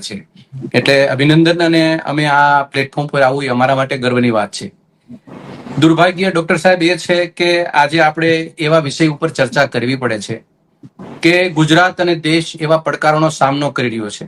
છે એટલે અભિનંદન. અને અમે આ પ્લેટફોર્મ પર આવવું એ અમારા માટે ગર્વની વાત છે. દુર્ભાગ્ય ડોક્ટર સાહેબ એ છે કે આજે આપણે એવા વિષય ઉપર ચર્ચા કરવી પડે છે કે ગુજરાત અને દેશ એવા પડકારોનો સામનો કરી રહ્યો છે.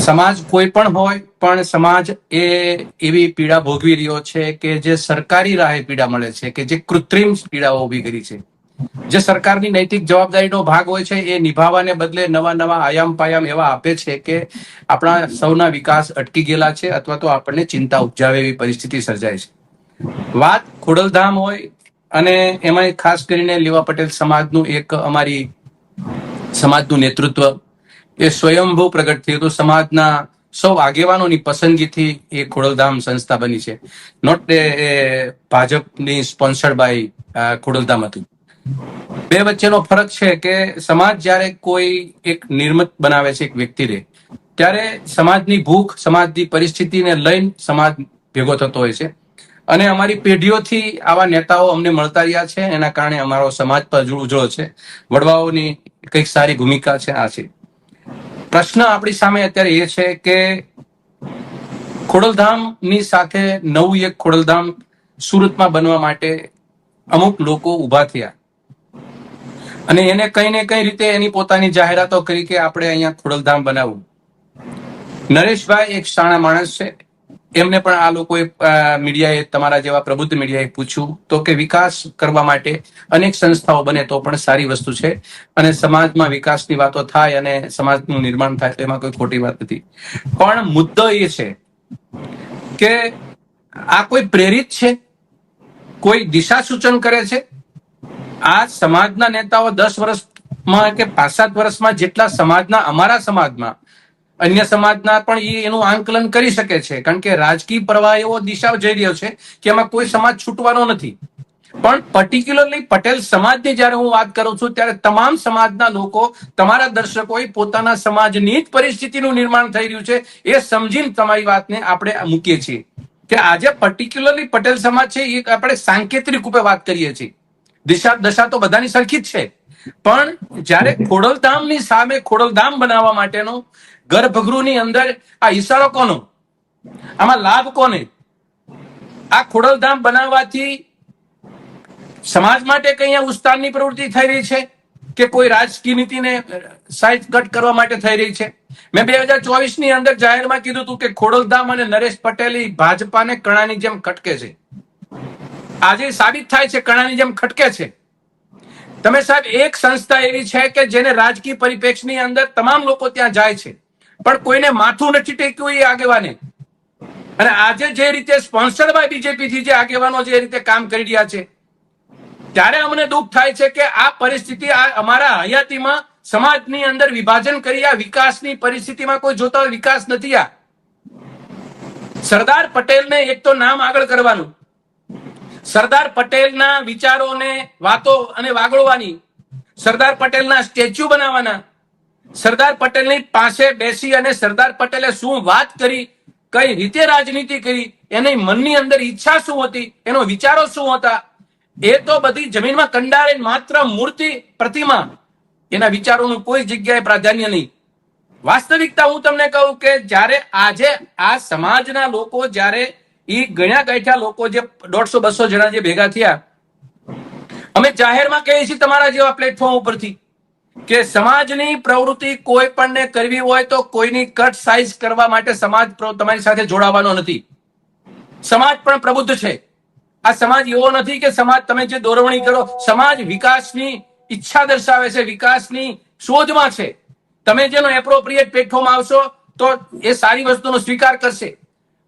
સમાજ કોઈ પણ હોય પણ સમાજ એ એવી પીડા ભોગવી રહ્યો છે કે જે સરકારી રાહે પીડા મળે છે, કે જે કૃત્રિમ પીડાઓ ઉભી કરી છે. જે સરકારની નૈતિક જવાબદારીનો ભાગ હોય છે એ નિભાવવાને બદલે નવા નવા આયામ પાયામ એવા આપે છે કે આપણા સૌના વિકાસ અટકી ગયેલા છે અથવા તો આપણને ચિંતા ઉપજાવે એવી પરિસ્થિતિ સર્જાય છે. વાત ખોડલધામ હોય અને એમાં ખાસ કરીને લેવા પટેલ સમાજનું એક અમારી સમાજનું નેતૃત્વ એ સ્વયંભૂ પ્રગટ થયું હતું. સમાજના સૌ આગેવાનોની પસંદગીથી એ ખોડલધામ સંસ્થા બની છે. નોટ ભાજપની સ્પોન્સર્ડ બાય ખોડલધામ હતું. બે વચ્ચેનો ફરક છે કે સમાજ જ્યારે કોઈ એક નિર્મિત બનાવે છે એક વ્યક્તિને, ત્યારે સમાજની ભૂખ, સમાજની પરિસ્થિતિને લઈને સમાજ ભેગો થતો હોય છે. અને અમારી પેઢીઓથી આવા નેતાઓ અમને મળતા રહ્યા છે. એના કારણે અમારો સમાજ પણ ઉજળો છે. વડવાઓની કંઈક સારી ભૂમિકા છે. આ છે પ્રશ્ન આપણી સામે અત્યારે એ છે કે ખોડલધામની સાથે નવું એક ખોડલધામ સુરતમાં બનવા માટે અમુક લોકો ઉભા થયા અને એને કઈ ને કઈ રીતે એની પોતાની જાહેરાતો કરી કે આપણે અહીંયા ખોડલધામ બનાવવું. નરેશભાઈ એક શાણા માણસ છે. એમને પણ આ લોકોએ મીડિયાએ, તમારા જેવા પ્રબુદ્ધ મીડિયાએ પૂછ્યું તો કે વિકાસ કરવા માટે અનેક સંસ્થાઓ બને તો પણ સારી વસ્તુ છે અને સમાજમાં વિકાસની વાતો થાય અને સમાજનું નિર્માણ થાય તો એમાં કોઈ ખોટી વાત નથી. પણ મુદ્દો એ છે કે આ કોઈ પ્રેરિત છે, કોઈ દિશા સૂચન કરે છે? આ સમાજના નેતાઓ 10 વર્ષમાં કે 5-7 વર્ષમાં જેટલા સમાજના, અમારા સમાજમાં, અન્ય સમાજના પણ એનું આંકલન કરી શકે છે. કારણ કે રાજકીય પ્રવાહ એવો દિશા જઈ રહ્યો છે કે એમાં કોઈ સમાજ છૂટવાનો નથી. પણ પર્ટિક્યુલરલી પટેલ સમાજની જયારે હું વાત કરું છું ત્યારે તમામ સમાજના લોકો, તમારા દર્શકોએ પોતાના સમાજની જ પરિસ્થિતિનું નિર્માણ થઈ રહ્યું છે એ સમજીને તમારી વાતને આપણે મૂકીએ છીએ કે આજે પર્ટિક્યુલરલી પટેલ સમાજ છે એ આપણે સાંકેતિક રૂપે વાત કરીએ છીએ. દશા તો બધાની સરખી જ છે. પણ જયારે ખોડલધામની સામે ખોડલધામ બનાવવા માટેનો ગર્ભગૃહની અંદર આ ઈશારો કોનો? આમાં લાભ કોને? આ ખોડલધામ બનાવવાથી સમાજ માટે કઈ ઉસ્તારની પ્રવૃત્તિ થઈ રહી છે કે કોઈ રાજકીય નીતિને સાઈડ કટ કરવા માટે થઈ રહી છે? મેં 2024 ની અંદર જાહેરમાં કીધું હતું કે ખોડલધામ અને નરેશ પટેલ ભાજપાને કણાની જેમ ખટકે છે. આજે સાબિત થાય છે કણાની જેમ ખટકે છે. તમે સાહેબ, એક સંસ્થા એવી છે કે જેને રાજકીય પરિપ્રેક્ષની અંદર તમામ લોકો ત્યાં જાય છે પણ કોઈને માથું નથી ટેક્યું એ આગેવાને. અને આજે જે રીતે સ્પોન્સર્ડ બાય બીજેપી થી જે આગેવાનો જે રીતે કામ કરી રહ્યા છે, ત્યારે અમને દુઃખ થાય છે કે આ પરિસ્થિતિ અમારા હયાતીમાં સમાજની અંદર વિભાજન કરી આ વિકાસની પરિસ્થિતિમાં કોઈ જોતા હોય વિકાસ નથી. આ સરદાર પટેલને એક તો નામ આગળ કરવાનું, સરદાર પટેલના વિચારોને, વાતો અને વાગોળવાની, સરદાર પટેલના સ્ટેચ્યુ બનાવવાના, સરદાર પટેલની પાસે બેસી અને સરદાર પટેલે શું વાત કરી, કઈ રીતે રાજનીતિ કરી, એની મનની અંદર ઈચ્છા શું હતી, એનો વિચારો શું હતા, એ તો બધી જમીનમાં કંડારે માત્ર મૂર્તિ, પ્રતિમા, એના વિચારોનું કોઈ જગ્યાએ પ્રાધાન્ય નહીં. વાસ્તવિકતા હું તમને કહું કે જ્યારે આજે આ સમાજના લોકો, જ્યારે એ ગણ્યા ગાંઠ્યા લોકો જે 150-200 જણા જે ભેગા થયા, અમે જાહેરમાં કહીએ છીએ તમારા જેવા પ્લેટફોર્મ ઉપરથી કે સમાજની પ્રવૃત્તિ કોઈ પણને કરવી હોય તો કોઈની કટ સાઇઝ કરવા માટે સમાજ તમારી સાથે જોડાવાનો નથી. સમાજ પણ પ્રબુદ્ધ છે. આ સમાજ એવો નથી કે સમાજ તમે જે દોરવણી કરો, સમાજ વિકાસની ઈચ્છા દર્શાવે છે, વિકાસની શોધમાં છે. તમે જેનો એપ્રોપ્રિએટ પ્લેટફોર્મ આવશો તો એ સારી વસ્તુનો સ્વીકાર કરશે.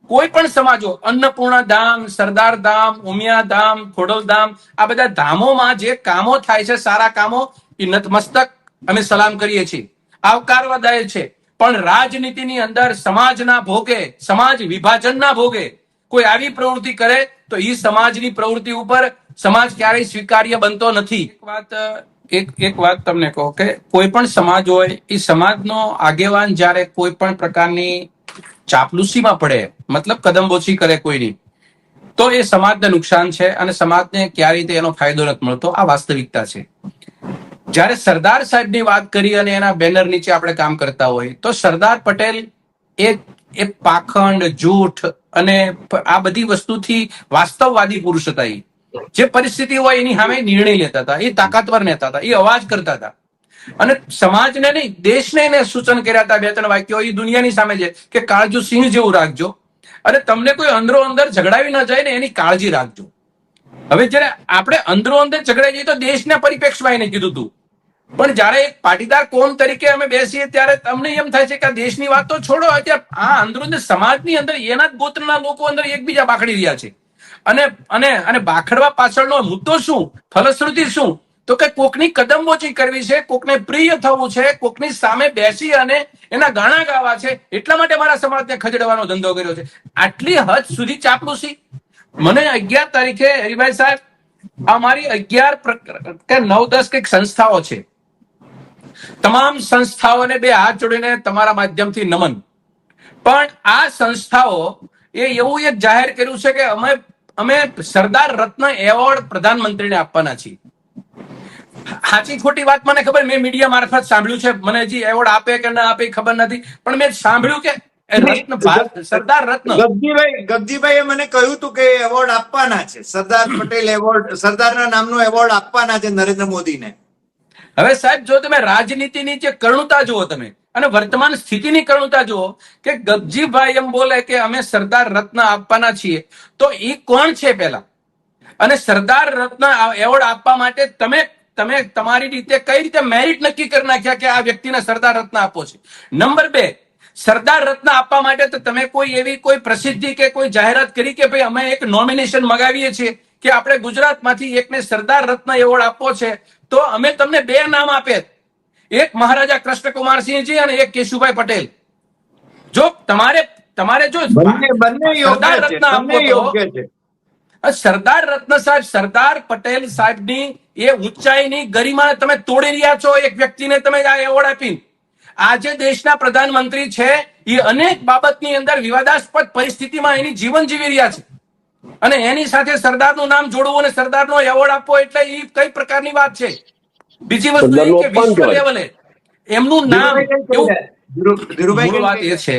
કોઈ પણ સમાજો, અન્નપૂર્ણા ધામ, સરદાર ધામ, ઉમિયા ધામ, ખોડલધામ, આ બધા ધામોમાં જે કામો થાય છે, સારા કામો, એ નતમસ્તક અમે સલામ કરીએ છીએ, આવકારવાદાય છે. પણ રાજનીતિની અંદર સમાજના ભોગે, સમાજ વિભાજનના ભોગે કોઈ આવી પ્રવૃત્તિ કરે તો એ સમાજની પ્રવૃત્તિ ઉપર સમાજ ક્યારેય સ્વીકાર્ય બનતો નથી. એક વાત તમને કહો કે કોઈ પણ સમાજ હોય, એ સમાજનો આગેવાન જયારે કોઈ પણ પ્રકારની ચાપલુસીમાં પડે, મતલબ કદમબોછી કરે કોઈની, તો એ સમાજને નુકસાન છે અને સમાજને ક્યારેય એનો ફાયદો નથી મળતો. આ વાસ્તવિકતા છે. જ્યારે સરદાર સાહેબની વાત કરી અને એના બેનર નીચે આપણે કામ કરતા હોય તો સરદાર પટેલ એ એ પાખંડ જૂઠ અને આ બધી વસ્તુથી વાસ્તવવાદી પુરુષ હતા. જે પરિસ્થિતિ હોય એની સામે નિર્ણય લેતા હતા, એ તાકાતવર નેતા હતા, એ અવાજ કરતા હતા અને સમાજને નહીં દેશને એને સૂચન કર્યા હતા. 2-3 વાક્યો એ દુનિયાની સામે છે કે કાળજુ સિંહ જેવું રાખજો અને તમને કોઈ અંદરો અંદર ઝઘડાવી ન જાય ને એની કાળજી રાખજો. હવે જયારે આપણે અંદરો અંદર ઝઘડાઈ જઈએ તો દેશના પરિપ્રેક્ષમાં એને કીધું હતું, પણ જયારે એક પાટીદાર કોમ તરીકે અમે બેસીએ ત્યારે તમને એમ થાય છે કે આ દેશની વાત તો છોડો, અત્યારે આ અંદરો સમાજની અંદર એના જ ગોત્રના લોકો અંદર એકબીજા બાખડી રહ્યા છે અને અને અને બાખડવા પાછળનો મુદ્દો શું, ફલશ્રુતિ શું, તો કે કોકની કદમબોચી કરવી છે, કોકને પ્રિય થવું છે, કોકની સામે બેસી અને એના ગાણા ગાવા છે, એટલા માટે મારા સમાજને ખસેડવાનો ધંધો કર્યો છે. આટલી હદ સુધી ચાપલુસી. મને 11 તારીખે હરિભાઈ સાહેબ અમારી 11 કે 9-10 કઈક સંસ્થાઓ છે, તમામ સંસ્થાઓને 2 હાથ જોડીને તમારા માધ્યમથી નમન. પણ આ સંસ્થાઓ એ એવું એક જાહેર કર્યું છે કે અમે સરદાર રત્ન એવોર્ડ પ્રધાનમંત્રીને આપવાના છીએ. સાચી ખોટી વાત મને ખબર, મેં મીડિયા મારફત સાંભળ્યું છે, મને હજી એવોર્ડ આપે કે ના આપે ખબર નથી, પણ મેં સાંભળ્યું કે સરદાર રત્ન ગગજીભાઈએ મને કહ્યું હતું કે એવોર્ડ આપવાના છે, સરદાર પટેલ એવોર્ડ, સરદારના નામનો એવોર્ડ આપવાના છે નરેન્દ્ર મોદીને. હવે સાહેબ જો તમે રાજનીતિની જે કરુણતા જુઓ તમે અને વર્તમાન સ્થિતિની કરુણતા જુઓ કે ગગજીભાઈ એમ બોલે કે અમે સરદાર રત્ન આપવાના છીએ, તો એ કોણ છે પહેલા? અને સરદાર રત્ન એવોર્ડ આપવા માટે તમે તમારી રીતે કઈ રીતે મેરિટ નક્કી કરી નાખ્યા કે આ વ્યક્તિને સરદાર રત્ન આપવો છે? નંબર 2, સરદાર રત્ન આપવા માટે તો તમે કોઈ એવી કોઈ પ્રસિદ્ધિ કે કોઈ જાહેરાત કરી કે ભાઈ અમે એક નોમિનેશન મગાવીએ છીએ કે આપણે ગુજરાતમાંથી એકને સરદાર રત્ન એવોર્ડ આપવો છે, તો અમે તમને 2 નામ આપે, એક મહારાજા કૃષ્ણકુમારસિંહજી અને એક કેશુભાઈ પટેલ. જો તમારે જો સરદાર રત્ન આપવો તો સરદાર રત્ન સાહેબ, સરદાર પટેલ સાહેબની એ ઊંચાઈની ગરિમાને તમે તોડી રહ્યા છો. એક વ્યક્તિને તમે આ એવોર્ડ આપી, આજે દેશના પ્રધાનમંત્રી છે, એ અનેક બાબતની અંદર વિવાદાસ્પદ પરિસ્થિતિમાં એની જીવન જીવી રહ્યા છે અને એની સાથે સરદારનું નામ જોડવું અને સરદારનો એવોર્ડ આપવો એટલે એ કઈ પ્રકારની વાત છે? બીજી વસ્તુ એ કે વિશ્વ લેવલે એમનું નામ એવું, વાત એ છે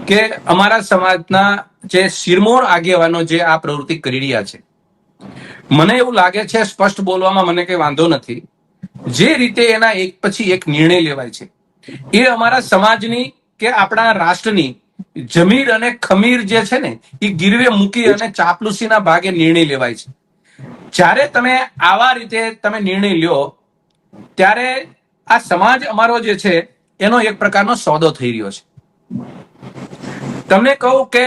કે અમારા સમાજના જે શિરમોર આગેવાનો જે આ પ્રવૃત્તિ કરી રહ્યા છે, મને એવું લાગે છે, સ્પષ્ટ બોલવામાં મને કઈ વાંધો નથી, જે રીતે એના એક પછી એક નિર્ણય લેવાય છે એ અમારા સમાજની કે આપણા રાષ્ટ્રની જમીર અને ખમીર જે છે ને એ ગીરવે મૂકી અને ચાપલુસીના ભાગે નિર્ણય લેવાય છે. જ્યારે તમે આવા રીતે તમે નિર્ણય લ્યો ત્યારે આ સમાજ અમારો જે છે એનો એક પ્રકારનો સોદો થઈ રહ્યો છે. તમને કહું કે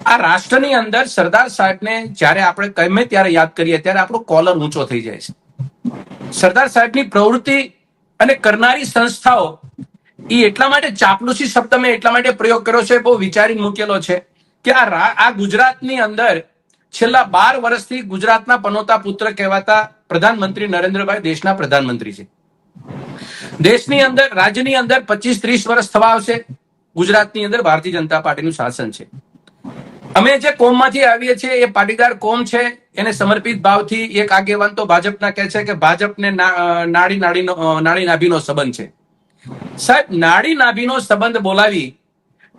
આ રાષ્ટ્રની અંદર સરદાર સાહેબને જ્યારે આપણે ગમે ત્યારે યાદ કરીએ ત્યારે આપણો કોલર ઊંચો થઈ જાય છે. સરદાર સાહેબની પ્રવૃત્તિ અને કરનારી સંસ્થાઓ એ એટલા માટે ચાપલુસી શબ્દ મેં એટલા માટે પ્રયોગ કર્યો છે, બહુ વિચારી મૂકેલો છે કે આ ગુજરાતની અંદર છેલ્લા 12 વર્ષથી ગુજરાતના પનોતા પુત્ર કહેવાતા પ્રધાનમંત્રી નરેન્દ્રભાઈ દેશના પ્રધાનમંત્રી છે. દેશની અંદર, રાજ્યની અંદર 25-30 વર્ષ થવા આવશે. ગુજરાતની અંદર ભારતીય જનતા પાર્ટીનું શાસન છે. અમે જે કોમમાંથી આવીએ છીએ એ પાટીદાર કોમ છે, એને સમર્પિત ભાવથી એક આગેવાન તો ભાજપના કહે છે કે ભાજપને નાડી નાભીનો સંબંધ છે. સાહેબ, નાડી નાભીનો સંબંધ બોલાવી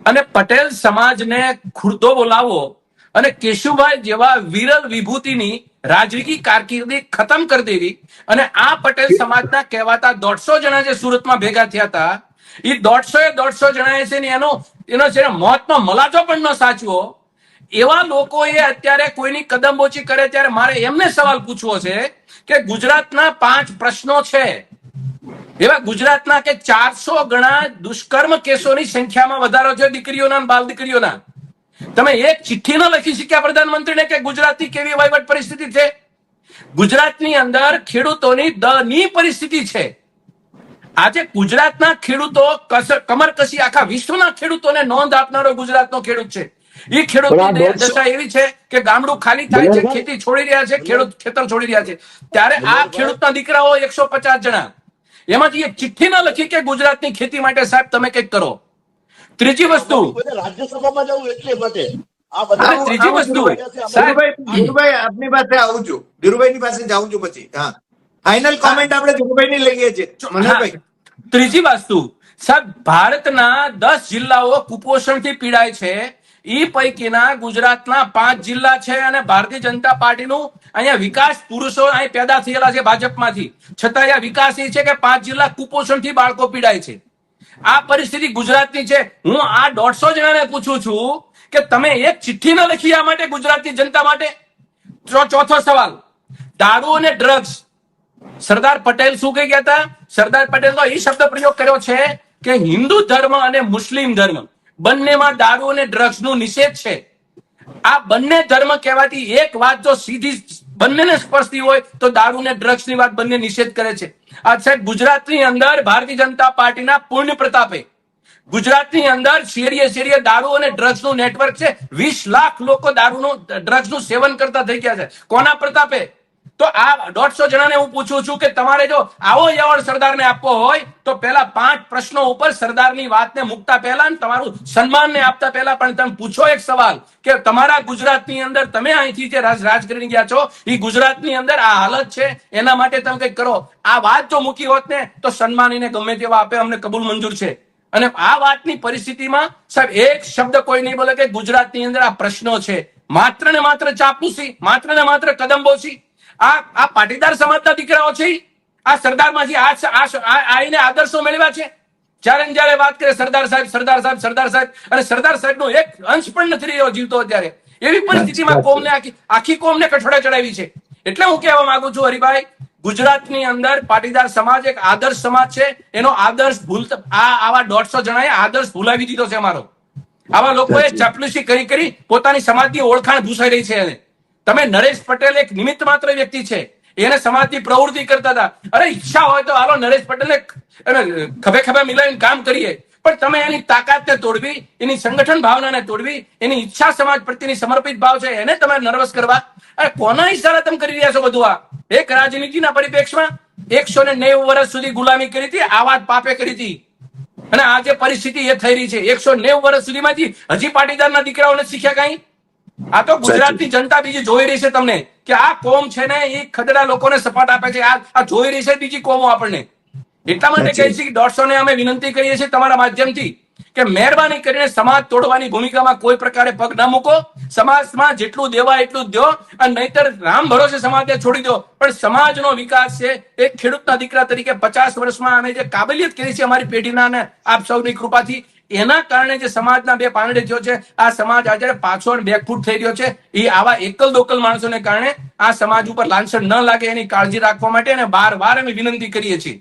અને પટેલ સમાજને ખુરદો બોલાવો અને કેશુભાઈ જેવા વિરલ વિભૂતિની રાજકીય કારકિર્દી ખતમ કરી દેવી અને આ પટેલ સમાજના કહેવાતા 150 જણા જે સુરતમાં ભેગા થયા હતા, એ 150 જણાએ છે ને એનો છે મોતનો મલાજો પણ ન સાચવો, એવા લોકોએ અત્યારે કોઈની કદમબોચી કરે ત્યારે મારે એમને સવાલ પૂછવો છે કે ગુજરાતના 5 પ્રશ્નો છે, એવા ગુજરાતના કે 400 ગણા દુષ્કર્મ કેસોની સંખ્યામાં વધારો છે દીકરીઓના અને બાલ દીકરીઓના. તમે એક ચિઠ્ઠી ન લખી શક્યા પ્રધાનમંત્રીને કે ગુજરાતની કેવી વહીવટ પરિસ્થિતિ છે? ગુજરાતની અંદર ખેડૂતોની દની પરિસ્થિતિ છે. આજે ગુજરાતના ખેડૂતો કમર કસી આખા વિશ્વના ખેડૂતોને નોંધ આપનારો ગુજરાતનો ખેડૂત છે. એ ખેડૂતની દશા એવી છે કે ગામડું ખાલી થાય છે, ખેતી છોડી રહ્યા છે, ખેતર છોડી રહ્યા છે. ત્યારે આ ખેડૂતના દીકરાઓ 150 જણા, એમાંથી એક ચિઠ્ઠી ન લખી કે ગુજરાતની ખેતી માટે સાહેબ તમે કંઈક કરો. ત્રીજી વસ્તુ, રાજ્યસભામાં જવું એટલે માટે ધીરુભાઈ આપની પાસે આવું છું, ધીરુભાઈની પાસે જાઉં છું પછી. હા, ફાઇનલ કોમેન્ટ આપણે જોગભાઈની લઈએ છીએ મનોહરભાઈ. ત્રીજી વસ્તુ, સાહેબ, ભારતના 10 જિલ્લાઓ કુપોષણથી પીડાય છે. ઈ પૈકીના ગુજરાતના 5 જિલ્લા છે અને ભારતીય જનતા પાર્ટીનું અહીંયા વિકાસ પુરુષો અહીં પેદા થયેલા છે ભાજપમાંથી, છતાં અહીંયા વિકાસ એ છે કે 5 જિલ્લા કુપોષણથી બાળકો પીડાય છે. આ પરિસ્થિતિ ગુજરાતની છે. હું આ 150 જણાને પૂછું છું કે તમે એક ચિઠ્ઠી ન લખી આ માટે ગુજરાતની જનતા માટે? ચોથો સવાલ, દારૂ અને ડ્રગ્સ. સરદાર પટેલ શું કહી ગયા હતા? સરદાર પટેલ તો એ શબ્દ પ્રયોગ કર્યો છે કે હિન્દુ ધર્મ અને મુસ્લિમ ધર્મ બંનેમાં દારૂ અને ડ્રગ્સ નું નિષેધ છે. આ બંને ધર્મ કહેવાતી એક વાત જો સીધી બંનેને સ્પર્શતી હોય તો દારૂ અને ડ્રગ્સ ની વાત બંને નિષેધ કરે છે. આ સાહેબ ગુજરાતની અંદર ભારતીય જનતા પાર્ટીના પૂર્ણ પ્રતાપે ગુજરાતની અંદર શેરીએ શેરીએ દારૂ અને ડ્રગ્સ નું નેટવર્ક છે. 20 લાખ લોકો દારૂનું ડ્રગ્સ નું સેવન કરતા થઈ ગયા છે. કોના પ્રતાપે? તો આ 150 જણાને હું પૂછું છું કે તમારે જો આવો એવોર્ડ સરદારને આપવો હોય તો પેલા 5 પ્રશ્નો ઉપર સરદારની વાતને મૂકતા પહેલા તમારું સન્માનને આપતા પહેલા પણ તમે પૂછો એક સવાલ કે તમારા ગુજરાતની અંદર તમે અહીંથી જે રાજ કરી ગયા છો એ ગુજરાતની અંદર આ હાલત છે, એના માટે તમે કંઈક કરો. આ વાત જો મૂકી હોત ને તો સન્માનીને ગમે તેવા આપે, અમને કબૂલ મંજૂર છે. અને આ વાતની પરિસ્થિતિમાં સાહેબ એક શબ્દ કોઈ નહીં બોલે કે ગુજરાતની અંદર આ પ્રશ્નો છે. માત્ર ને માત્ર ચાપલુસી, માત્ર ને માત્ર કદમબોસી. આ પાટીદાર સમાજના દીકરાઓ છે, આ સરદારમાંથી આઈને આદર્શો મેળવ્યા છે. જ્યારે વાત કરે સરદાર સાહેબ, સરદાર સાહેબ, સરદાર સાહેબ, અને સરદાર સાહેબનો એક અંશ પણ નથી રહ્યો જીવતો અત્યારે. એવી પરિસ્થિતિમાં કોમને આખી કોમને કઠોળે ચડાવી છે. એટલે હું કહેવા માંગુ છું હરિભાઈ, ગુજરાતની અંદર પાટીદાર સમાજ એક આદર્શ સમાજ છે. એનો આદર્શ ભૂલતા આવા 150 જણાએ આદર્શ ભૂલાવી દીધો છે અમારો. આવા લોકોએ ચાપલુસી કરી પોતાની સમાજની ઓળખાણ ભૂસાઈ રહી છે. તમે નરેશ પટેલ એક નિમિત્ત માત્ર વ્યક્તિ છે, એને સમાજની પ્રવૃત્તિ કરતા હતા. અરે ઈચ્છા હોય તો હાલો નરેશ પટેલને ખભે ખભે મિલાવીને કામ કરીએ, પણ તમે એની તાકાતને તોડવી, એની સંગઠન ભાવનાને તોડવી, એની ઈચ્છા સમાજ પ્રત્યેની સમર્પિત ભાવ છે એને તમે નર્વસ કરવા. અરે કોના ઈશારા તમે કરી રહ્યા છો બધું? આ એક રાજનીતિના પરિપ્રેક્ષમાં 190 વર્ષ સુધી ગુલામી કરી હતી, આ વાત પાપે કરી હતી, અને આજે પરિસ્થિતિ એ થઈ રહી છે. 190 વર્ષ સુધીમાંથી હજી પાટીદારના દીકરાઓને શીખ્યા કઈ? આ તો ગુજરાતની જનતા બીજી જોઈ રહી છે તમને કે આ કોમ છે ને એ ખદડા લોકોને સપાટ આપે છે. આ જોઈ રહી છે બીજી કોમો આપણને. એટલા માટે કહીએ છીએ કે 150 ને અમે વિનંતી કરીએ છીએ તમારા માધ્યમથી કે મહેરબાની કરીને સમાજ તોડવાની ભૂમિકામાં કોઈ પ્રકારે પગ ન મૂકો. સમાજમાં જેટલું દેવા એટલું જ દો, અને નહીતર રામ ભરોસે સમાજને છોડી દો. પણ સમાજનો વિકાસ છે, એક ખેડૂતના દીકરા તરીકે 50 વર્ષમાં અમે જે કાબલિયત કરી છે અમારી પેઢીના ને આપ સૌની કૃપાથી, એના કારણે જે સમાજના બે પાંદડે થયો છે, આ સમાજ આજે પાછો બેકફૂટ થઈ રહ્યો છે. એ આવા એકલ દોકલ માણસોને કારણે આ સમાજ ઉપર લાંછન ન લાગે એની કાળજી રાખવા માટે અને બાર અમે વિનંતી કરીએ છીએ.